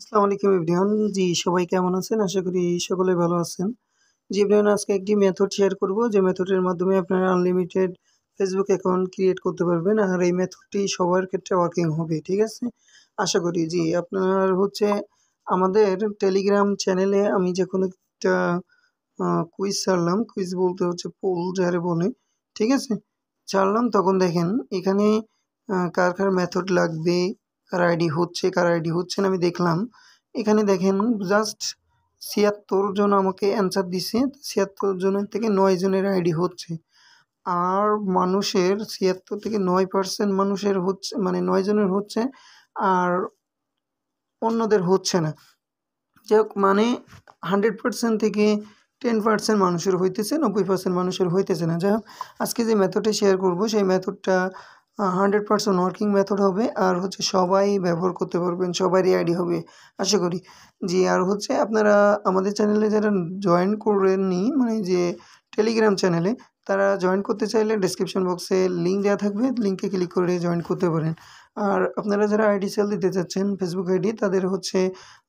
আসসালামু আলাইকুম এভরিওয়ান। জি, সবাই কেমন আছেন? আশা করি সকলে ভালো আছেন। জি, এভরিওয়ান আজকে একটি মেথড শেয়ার করব যে মেথডের মাধ্যমে আপনারা আনলিমিটেড ফেসবুক অ্যাকাউন্ট ক্রিয়েট করতে পারবেন। আর এই মেথডটি সবার ক্ষেত্রে ওয়ার্কিং হবে। ঠিক আছে? আশা করি। জি, আপনার হচ্ছে আমাদের টেলিগ্রাম চ্যানেলে আমি যখন একটা কুইজ ছাড়লাম, কুইজ বলতে হচ্ছে পোল যারে বলে। ঠিক আছে? ছাড়লাম তখন দেখেন এখানে কার মেথড লাগবে, কার আইডি হচ্ছে, কার আইডি হচ্ছে না আমি দেখলাম। এখানে দেখেন জাস্ট ৭৬ জন আমাকে অ্যান্সার দিছে। ৭৬ জনের থেকে ৯ জনের আইডি হচ্ছে। আর মানুষের ৭৬ থেকে ৯% মানুষের হচ্ছে মানে ৯ জনের হচ্ছে আর অন্যদের হচ্ছে না। যাই হোক মানে 100% থেকে 10% মানুষের হইতেছে, 90% মানুষের হইতেছে না। যাই হোক আজকে যে মেথডটা শেয়ার করব সেই মেথডটা 100% ওয়ার্কিং মেথড হবে আর হচ্ছে সবাই ব্যবহার করতে পারবেন, সবারই আইডি হবে আশা করি। জি, আর হচ্ছে আপনারা আমাদের চ্যানেলে যারা জয়েন করেননি মানে যে টেলিগ্রাম চ্যানেলে, তারা জয়েন করতে চাইলে ডেসক্রিপশন বক্সে লিঙ্ক দেওয়া থাকবে, লিঙ্কে ক্লিক করে জয়েন করতে পারেন। আর আপনারা যারা আইডি সেল দিতে চাচ্ছেন ফেসবুক আইডি, তাদের হচ্ছে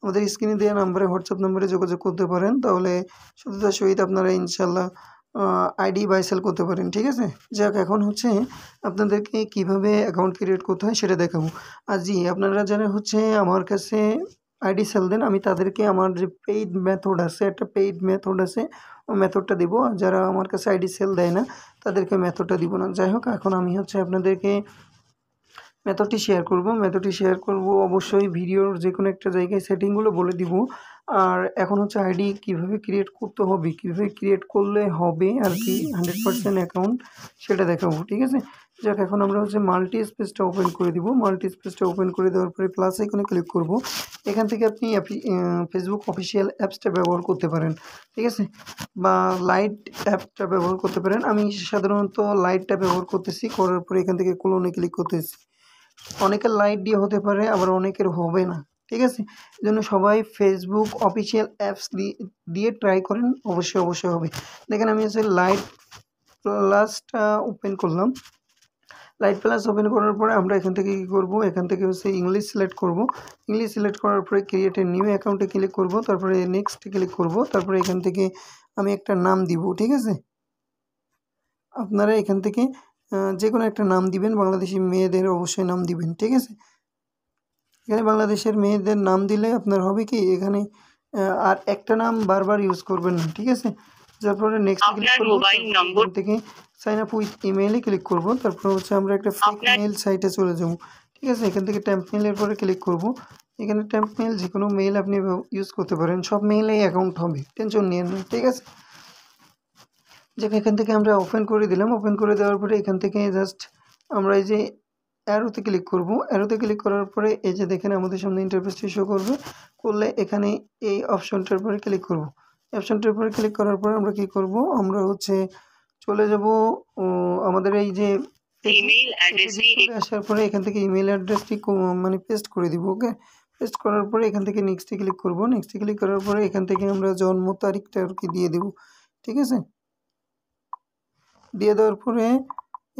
আমাদের স্ক্রিনে দেওয়া নাম্বারে হোয়াটসঅ্যাপ নাম্বারে যোগাযোগ করতে পারেন। তাহলে সততার সহিত আপনারা ইনশাল্লাহ আইডি বাই সেল করতে পারেন। ঠিক আছে? যাক এখন হচ্ছে আপনাদেরকে কিভাবে অ্যাকাউন্ট ক্রিয়েট করতে হয় সেটা দেখাবো। আর জি, আপনারা যারা হচ্ছে আমার কাছে আইডি সেল দেন, আমি তাদেরকে আমার যে পেইড মেথড আছে, একটা পেইড মেথড আছে, ওই মেথডটা দিব। আর যারা আমার কাছে আইডি সেল দেয় না, তাদেরকে মেথডটা দিব না। যাই হোক এখন আমি হচ্ছে আপনাদেরকে মেথডটি শেয়ার করব অবশ্যই ভিডিওর যেকোনো একটা জায়গায় সেটিংগুলো বলে দিব। আর এখন হচ্ছে আইডি কিভাবে ক্রিয়েট করতে হবে, কিভাবে ক্রিয়েট করলে হবে আর কি 100% অ্যাকাউন্ট সেটা দেখাবো। ঠিক আছে? যাক এখন আমরা হচ্ছে মাল্টি স্পেসটা ওপেন করে দিব। মাল্টি স্পেসটা ওপেন করে দেওয়ার পরে প্লাস আইকনে ক্লিক করব। এখান থেকে আপনি ফেসবুক অফিসিয়াল অ্যাপসটা ব্যবহার করতে পারেন। ঠিক আছে? বা লাইট অ্যাপটা ব্যবহার করতে পারেন। আমি সাধারণত লাইটটা ব্যবহার করতেছি, করার পরে এখান থেকে ক্লোনে ক্লিক করতেছি। অনেকের লাইট দিয়ে হতে পারে আবার অনেকের হবে না। ঠিক আছে? এজন্য সবাই ফেসবুক অফিসিয়াল অ্যাপস দিয়ে ট্রাই করেন, অবশ্যই হবে। দেখেন আমি হচ্ছে লাইট প্লাসটা ওপেন করলাম। লাইট প্লাস ওপেন করার পরে আমরা এখান থেকে কী করব, এখান থেকে হচ্ছে ইংলিশ সিলেক্ট করব। ইংলিশ সিলেক্ট করার পরে ক্রিয়েট এ নিউ অ্যাকাউন্টে ক্লিক করব, তারপরে নেক্সট ক্লিক করব, তারপরে এখান থেকে আমি একটা নাম দিব। ঠিক আছে? আপনারা এখান থেকে যেকোনো একটা নাম দিবেন, বাংলাদেশি মেয়েদের অবশ্যই নাম দিবেন। ঠিক আছে? এখানে বাংলাদেশের মেয়েদের নাম দিলে আপনার হবে কি এখানে আর একটা নাম বারবার ইউজ করবেন না। ঠিক আছে? তারপরে নেক্সট ক্লিক করব, এখান থেকে সাইন আপ উইথ ইমেইলে ক্লিক করব। তারপর হচ্ছে আমরা একটা ফেক মেইল সাইটে চলে যাব। ঠিক আছে? এখান থেকে ট্যাম্প মেইলের পরে ক্লিক করব। এখানে ট্যাম্প মেইল যেকোনো মেইল আপনি ইউজ করতে পারেন, সব মেইলেই অ্যাকাউন্ট হবে, টেনশন নিয়েন না। ঠিক আছে? যাক এখান থেকে আমরা ওপেন করে দিলাম। ওপেন করে দেওয়ার পরে এখান থেকে জাস্ট আমরা এই যে অ্যারোতে ক্লিক করব। অ্যারোতে ক্লিক করার পরে এই যে দেখেন আমাদের সামনে ইন্টারফেসটি শো করবে। করলে এখানে এই অপশনটার পরে ক্লিক করব। অপশনটার পরে ক্লিক করার পরে আমরা কি করব, আমরা হচ্ছে চলে যাব আমাদের এই যে ইমেইল অ্যাড্রেসটি চলে আসার পরে এখান থেকে ইমেইল অ্যাড্রেসটি মানে পেস্ট করে দিব। ওকে? পেস্ট করার পরে এখান থেকে নেক্সটে ক্লিক করব। নেক্সটে ক্লিক করার পরে এখান থেকে আমরা জন্ম তারিখটা আর কি দিয়ে দেব। ঠিক আছে? দিয়ে দেওয়ার পরে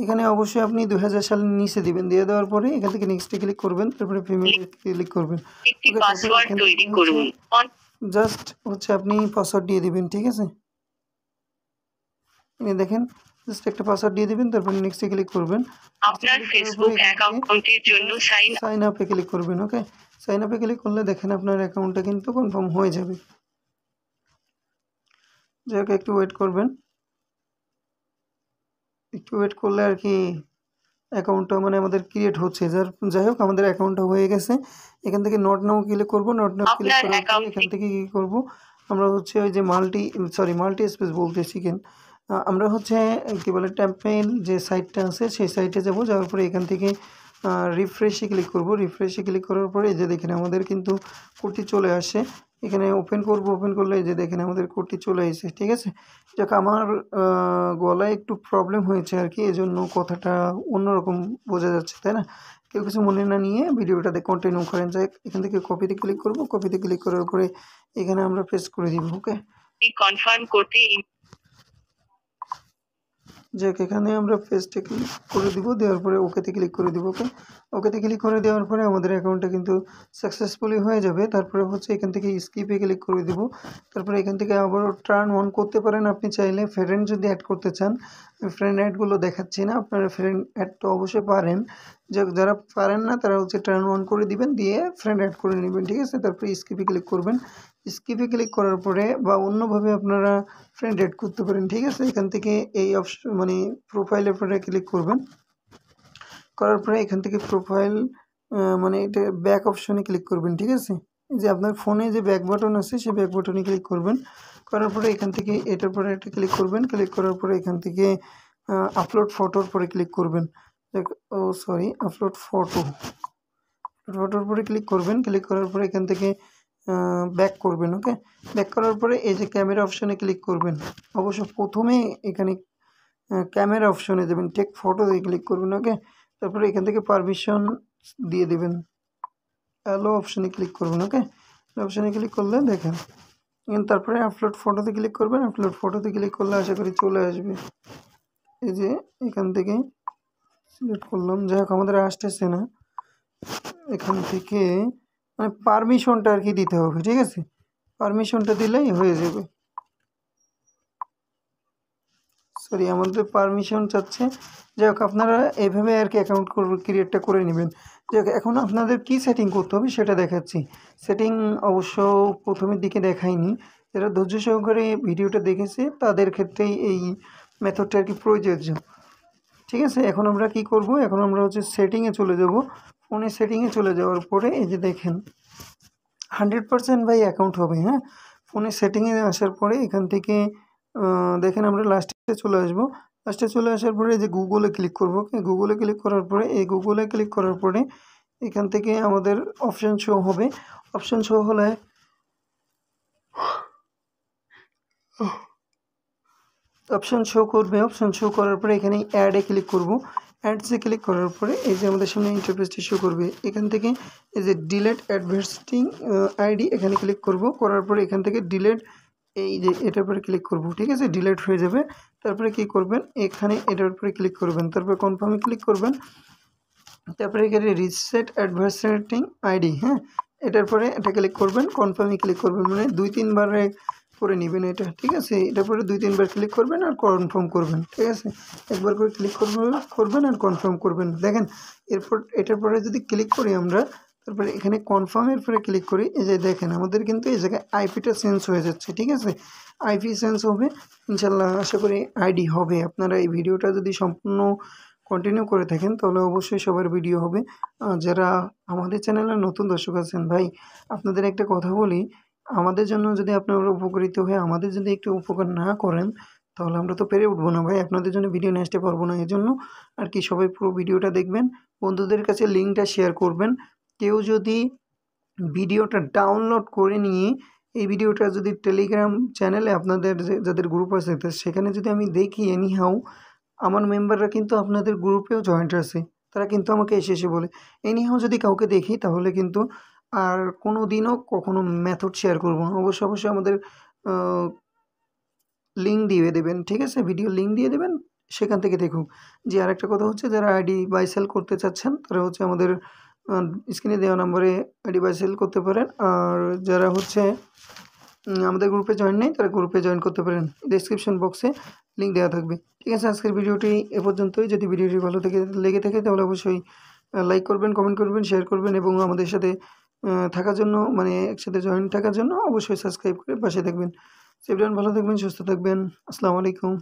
এখানে অবশ্যই আপনি 2000 সালের নিচে দিবেন। দিয়ে দেওয়ার পরে এখান থেকে নেক্সটে ক্লিক করবেন, তারপরে ফিমেলে ক্লিক করবেন। একটি পাসওয়ার্ড তৈরি করুন। জাস্ট হচ্ছে আপনি পাসওয়ার্ড দিয়ে দিবেন। ঠিক আছে? এই দেখেন জাস্ট একটা পাসওয়ার্ড দিয়ে দিবেন, তারপর নেক্সটে ক্লিক করবেন। আপনার ফেসবুক অ্যাকাউন্টের জন্য সাইন আপে ক্লিক করবেন। ওকে? সাইন আপে ক্লিক করলে দেখেন আপনার অ্যাকাউন্টটা কিন্তু কনফার্ম হয়ে যাবে। যাই হোক একটু ওয়েট করবেন। একটু ওয়েট করলে আর কি অ্যাকাউন্টটা মানে আমাদের ক্রিয়েট হচ্ছে। যাই হোক আমাদের অ্যাকাউন্টটা হয়ে গেছে। এখান থেকে নট নাও ক্লিক করব। নট নাও ক্লিক করার পরে এখান থেকে কী করব, আমরা হচ্ছে ওই যে মাল্টি স্পেস বলতেছি কেন, আমরা হচ্ছে কী বলে ট্যাম্পমেইল যে সাইটটা আছে সেই সাইটে যাব। যাওয়ার পরে এখান থেকে রিফ্রেশে ক্লিক করব। রিফ্রেশে ক্লিক করার পরে এই যে দেখেন আমাদের কিন্তু কোডটি চলে আসে। এখানে ওপেন করব। ওপেন করলে এই যে দেখেন আমাদের কোডটি চলে এসেছে। ঠিক আছে? যাক আমার গলায় একটু প্রবলেম হয়েছে আর কি, এজন্য কথাটা অন্যরকম বোঝা যাচ্ছে, তাই না? কেউ কিছু মনে না নিয়ে ভিডিওটাতে কন্টিনিউ করেন। যাই এখান থেকে কপিতে ক্লিক করব। কপিতে ক্লিক করার পরে এখানে আমরা পেস্ট করে দিব। ওকে? কনফার্ম করতে যাক এখানে আমরা পেজটা ক্লিক করে দিব, দেওয়ার পরে ওকেতে ক্লিক করে দিব। ওকেতে ক্লিক করে দেওয়ার পরে আমাদের অ্যাকাউন্টটা কিন্তু সাকসেসফুলি হয়ে যাবে। তারপরে হচ্ছে এখান থেকে স্কিপে ক্লিক করে দিব। তারপরে এখান থেকে আবারও টার্ন অন করতে পারেন আপনি চাইলে। ফ্রেন্ড যদি অ্যাড করতে চান, ফ্রেন্ড অ্যাডগুলো দেখাচ্ছি না, আপনারা ফ্রেন্ড অ্যাড তো অবশ্যই পারেন। যারা পারেন না তারা হচ্ছে টার্ন অন করে দিবেন, দিয়ে ফ্রেন্ড অ্যাড করে নেবেন, ঠিক আছে। তারপরে স্কিপে ক্লিক করবেন। স্কিপে ক্লিক করার পরে বা অন্যভাবে আপনারা ফ্রেন্ড অ্যাড করতে পারেন, ঠিক আছে। এখান থেকে এই অপশন মানে প্রোফাইলের পরে ক্লিক করবেন। করার পরে এখান থেকে প্রোফাইল মানে এটা ব্যাক অপশনে ক্লিক করবেন, ঠিক আছে। যে আপনার ফোনে যে ব্যাক বাটন আছে সেই ব্যাক বাটনে ক্লিক করবেন। করার পরে এখান থেকে এটার পরে একটা ক্লিক করবেন। ক্লিক করার পরে এখান থেকে আপলোড ফটোর পরে ক্লিক করবেন। আপলোড ফটোর পরে ক্লিক করবেন। ক্লিক করার পরে এখান থেকে ব্যাক করবেন। ওকে, ব্যাক করার পরে এই যে ক্যামেরা অপশনে ক্লিক করবেন। অবশ্য প্রথমে এখানে ক্যামেরা অপশনে দেবেন, টেক ফটো দিয়ে ক্লিক করবেন। ওকে, তারপরে এখান থেকে পারমিশন দিয়ে দেবেন, অ্যালো অপশনে ক্লিক করবেন। ওকে, অপশনে ক্লিক করলে দেখেন তারপরে আপলোড ফটোতে ক্লিক করবেন। আপলোড ফটোতে ক্লিক করলে আশা করি চলে আসবে। এই যে এখান থেকে সিলেক্ট করলাম, যাই হোক আমাদের আসতেছে না। এখান থেকে মানে পারমিশনটা আর কি দিতে হবে, ঠিক আছে। পারমিশনটা দিলেই হয়ে যাবে। সরি, আমাদের পারমিশন চাচ্ছে। যাই হোক আপনারা এইভাবে আর কি অ্যাকাউন্ট ক্রিয়েটটা করে নেবেন। যাই হোক এখন আপনাদের কী সেটিং করতে হবে সেটা দেখাচ্ছি। সেটিং অবশ্য প্রথমের দিকে দেখাইনি, যারা ধৈর্য সহকারে ভিডিওটা দেখেছে তাদের ক্ষেত্রেই এই মেথডটা আর কি প্রযোজ্য, ঠিক আছে। এখন আমরা কি করব, এখন আমরা হচ্ছে সেটিংয়ে চলে যাব। ফোনে সেটিংয়ে চলে যাওয়ার পরে এই যে দেখেন 100% ভাই অ্যাকাউন্ট হবে। হ্যাঁ, ফোনে সেটিংয়ে আসার পরে এখান থেকে দেখেন আমরা লাস্টে চলে আসবো। লাস্টে চলে আসার পরে যে গুগলে ক্লিক করব। গুগলে ক্লিক করার পরে গুগলে ক্লিক করার পরে এখান থেকে আমাদের অপশান শো হবে। অপশান শো হলে অপশান শো করবে। অপশান শো করার পরে এখানে অ্যাডে ক্লিক করব। অ্যাডসে ক্লিক করার পরে এই যে আমাদের সামনে ইন্টারফেসটি শো করবে। এখান থেকে এই যে ডিলেট অ্যাডভার্টিং আইডি এখানে ক্লিক করব। করার পরে এখান থেকে ডিলেট এই যে এটার উপরে ক্লিক করব, ঠিক আছে, ডিলেট হয়ে যাবে। তারপরে কি করবেন, এখানে এটার উপরে ক্লিক করবেন, তারপরে কনফার্মে ক্লিক করবেন। তারপরে এখানে রিসেট অ্যাডভার্টিং আইডি, হ্যাঁ, এটার পরে এটা ক্লিক করবেন, কনফার্মে ক্লিক করবেন, মানে 2-3 বার করে নেবেন এটা, ঠিক আছে। এটার পরে 2-3 বার ক্লিক করবেন আর কনফার্ম করবেন, ঠিক আছে। একবার করে ক্লিক করবেন আর কনফার্ম করবেন। দেখেন এরপর এটার পরে যদি ক্লিক করি আমরা, তারপরে এখানে কনফার্মের পরে ক্লিক করি, এই যে দেখেন আমাদের কিন্তু এই জায়গায় আইপিটা চেঞ্জ হয়ে যাচ্ছে, ঠিক আছে। আইপি চেঞ্জ হবে ইনশাল্লাহ, আশা করি আইডি হবে। আপনারা এই ভিডিওটা যদি সম্পূর্ণ কন্টিনিউ করে থাকেন তাহলে অবশ্যই সবার ভিডিও হবে। যারা আমাদের চ্যানেলের নতুন দর্শক আছেন, ভাই আপনাদের একটা কথা বলি, আমাদের জন্য যদি আপনারা উপকৃত হয়ে আমাদের যদি একটু উপকার না করেন তাহলে আমরা তো পেরে উঠবো না ভাই, আপনাদের জন্য ভিডিও নিয়ে আসতে পারবো না। এই জন্য আর কি সবাই পুরো ভিডিওটা দেখবেন, বন্ধুদের কাছে লিঙ্কটা শেয়ার করবেন। কেউ যদি ভিডিওটা ডাউনলোড করে নিয়ে এই ভিডিওটা যদি টেলিগ্রাম চ্যানেলে আপনাদের যাদের গ্রুপ আছে সেখানে যদি আমি দেখি, এনিহাউ আমার মেম্বাররা কিন্তু আপনাদের গ্রুপেও জয়েন্ট আছে, তারা কিন্তু আমাকে এসে বলে। এনিহাউ যদি কাউকে দেখি তাহলে কিন্তু আর কোনো দিনও কখনো মেথড শেয়ার করবো না। অবশ্যই আমাদের লিঙ্ক দিয়ে দেবেন, ঠিক আছে, ভিডিও লিঙ্ক দিয়ে দেবেন, সেখান থেকে দেখুন। যে আরেকটা কথা হচ্ছে, যারা আইডি বাই সেল করতে চাচ্ছেন তারা হচ্ছে আমাদের স্ক্রিনে দেওয়া নম্বরে আইডি বাই সেল করতে পারেন। আর যারা হচ্ছে আমাদের গ্রুপে জয়েন নেই তারা গ্রুপে জয়েন করতে পারেন, ডেসক্রিপশন বক্সে লিঙ্ক দেওয়া থাকবে, ঠিক আছে। আজকের ভিডিওটি এ পর্যন্তই। যদি ভিডিওটি ভালো লেগে থাকে তাহলে অবশ্যই লাইক করবেন, কমেন্ট করবেন, শেয়ার করবেন এবং আমাদের সাথে থাকার জন্য মানে একসাথে জয়েন থাকার জন্য অবশ্যই সাবস্ক্রাইব করে পাশে থাকবেন। সেভরিয়ান ভালো থাকবেন, সুস্থ থাকবেন। আসসালামু আলাইকুম।